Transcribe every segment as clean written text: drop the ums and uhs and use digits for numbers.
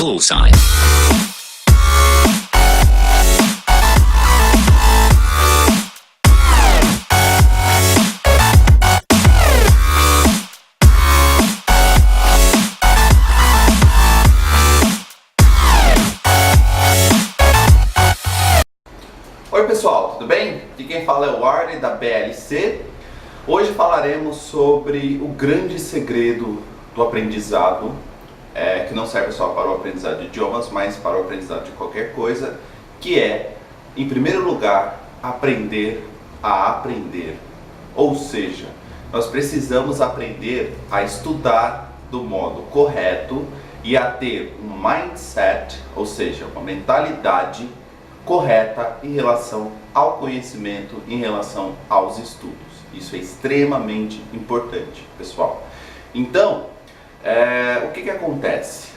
Call sign. Oi pessoal, tudo bem? Aqui quem fala é o Arley da BLC. Hoje falaremos sobre o grande segredo do aprendizado, que não serve só para o aprendizado de idiomas, mas para o aprendizado de qualquer coisa, que é, em primeiro lugar, aprender a aprender. Ou seja, nós precisamos aprender a estudar do modo correto e a ter um mindset, ou seja, uma mentalidade correta em relação ao conhecimento, em relação aos estudos. Isso é extremamente importante, pessoal. Então, o que acontece?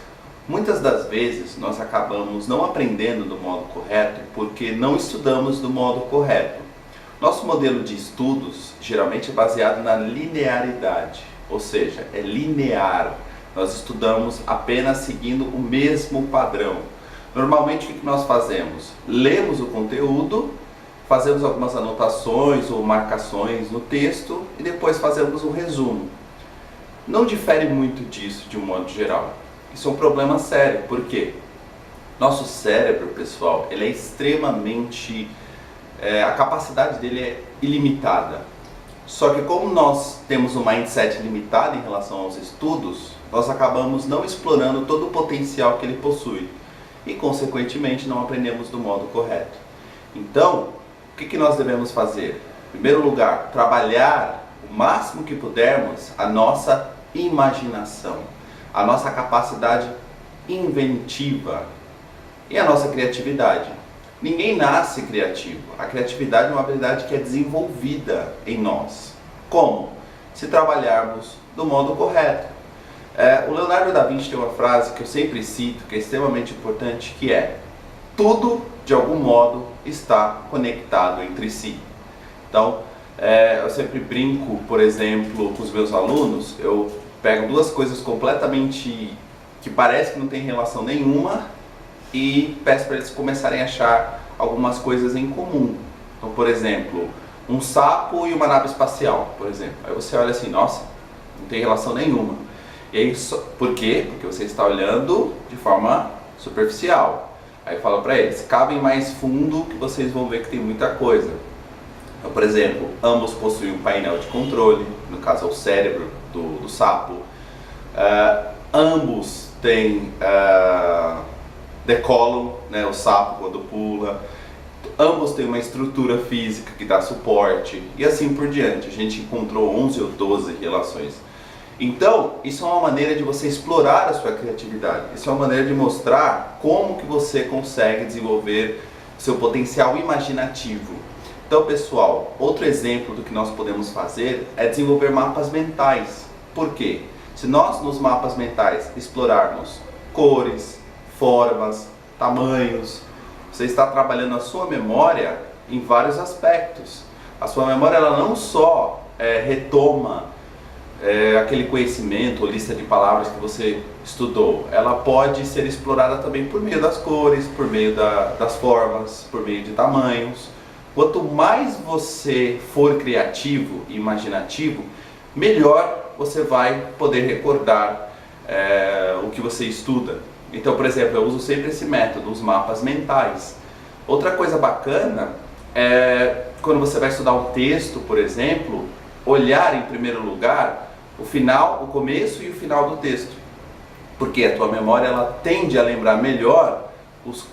Muitas das vezes nós acabamos não aprendendo do modo correto porque não estudamos do modo correto. Nosso modelo de estudos geralmente é baseado na linearidade, ou seja, é linear. Nós estudamos apenas seguindo o mesmo padrão. Normalmente o que nós fazemos? Lemos o conteúdo, fazemos algumas anotações ou marcações no texto e depois fazemos um resumo. Não difere muito disso de um modo geral. Isso é um problema sério, por quê? Nosso cérebro, pessoal, ele é extremamente... a capacidade dele é ilimitada. Só que como nós temos um mindset limitado em relação aos estudos, nós acabamos não explorando todo o potencial que ele possui. E, consequentemente, não aprendemos do modo correto. Então, o que nós devemos fazer? Em primeiro lugar, trabalhar o máximo que pudermos a nossa imaginação, a nossa capacidade inventiva e a nossa criatividade. Ninguém nasce criativo. A criatividade é uma habilidade que é desenvolvida em nós. Como? Se trabalharmos do modo correto. O Leonardo da Vinci tem uma frase que eu sempre cito, que é extremamente importante, que é: tudo, de algum modo, está conectado entre si. Então, eu sempre brinco, por exemplo, com os meus alunos, eu pego duas coisas completamente que parece que não tem relação nenhuma e peço para eles começarem a achar algumas coisas em comum. Então, por exemplo, um sapo e uma nave espacial, por exemplo. Aí você olha assim, nossa, não tem relação nenhuma. E aí, por quê? Porque você está olhando de forma superficial. Aí eu falo para eles, cavem mais fundo que vocês vão ver que tem muita coisa. Então, por exemplo, ambos possuem um painel de controle, no caso é o cérebro do sapo. Ambos têm decolam, né, o sapo quando pula. Ambos têm uma estrutura física que dá suporte e assim por diante. A gente encontrou 11 ou 12 relações. Então, isso é uma maneira de você explorar a sua criatividade. Isso é uma maneira de mostrar como que você consegue desenvolver seu potencial imaginativo. Então, pessoal, outro exemplo do que nós podemos fazer é desenvolver mapas mentais. Por quê? Se nós nos mapas mentais explorarmos cores, formas, tamanhos, você está trabalhando a sua memória em vários aspectos. A sua memória ela não só retoma aquele conhecimento ou lista de palavras que você estudou, ela pode ser explorada também por meio das cores, por meio das formas, por meio de tamanhos. Quanto mais você for criativo e imaginativo, melhor você vai poder recordar o que você estuda. Então, por exemplo, eu uso sempre esse método, os mapas mentais. Outra coisa bacana é quando você vai estudar um texto, por exemplo, olhar em primeiro lugar o final, o começo e o final do texto. Porque a tua memória ela tende a lembrar melhor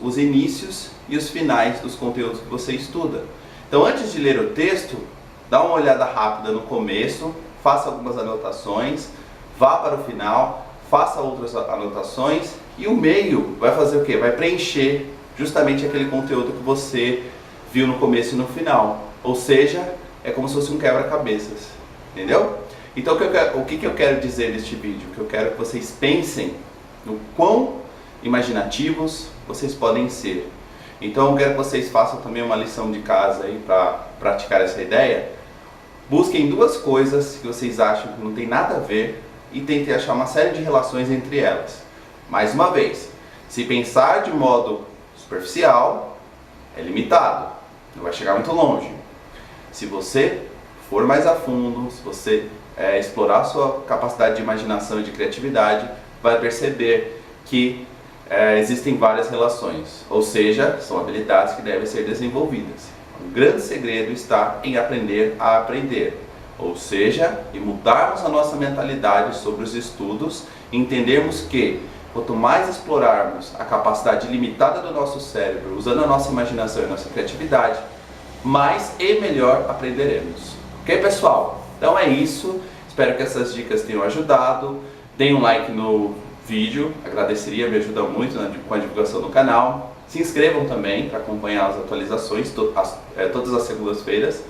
os inícios e os finais dos conteúdos que você estuda. Então, antes de ler o texto, dá uma olhada rápida no começo, faça algumas anotações, vá para o final, faça outras anotações e o meio vai fazer o quê? Vai preencher justamente aquele conteúdo que você viu no começo e no final. Ou seja, é como se fosse um quebra-cabeças, entendeu? Então o que eu quero dizer neste vídeo? Que eu quero que vocês pensem no quão imaginativos vocês podem ser. Então eu quero que vocês façam também uma lição de casa aí para praticar essa ideia. Busquem duas coisas que vocês acham que não tem nada a ver e tentem achar uma série de relações entre elas. Mais uma vez, Se pensar de modo superficial, é limitado, não vai chegar muito longe. Se você for mais a fundo, se você explorar a sua capacidade de imaginação e de criatividade, vai perceber que existem várias relações, ou seja, são habilidades que devem ser desenvolvidas. O grande segredo está em aprender a aprender, ou seja, em mudarmos a nossa mentalidade sobre os estudos, entendermos que quanto mais explorarmos a capacidade limitada do nosso cérebro, usando a nossa imaginação e a nossa criatividade, mais e melhor aprenderemos. Ok, pessoal? Então é isso. Espero que essas dicas tenham ajudado. Deem um like no vídeo, agradeceria, me ajuda muito com a divulgação do canal. Se inscrevam também para acompanhar as atualizações todas as segundas-feiras.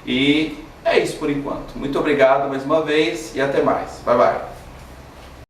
E é isso por enquanto. Muito obrigado mais uma vez e até mais. Bye bye.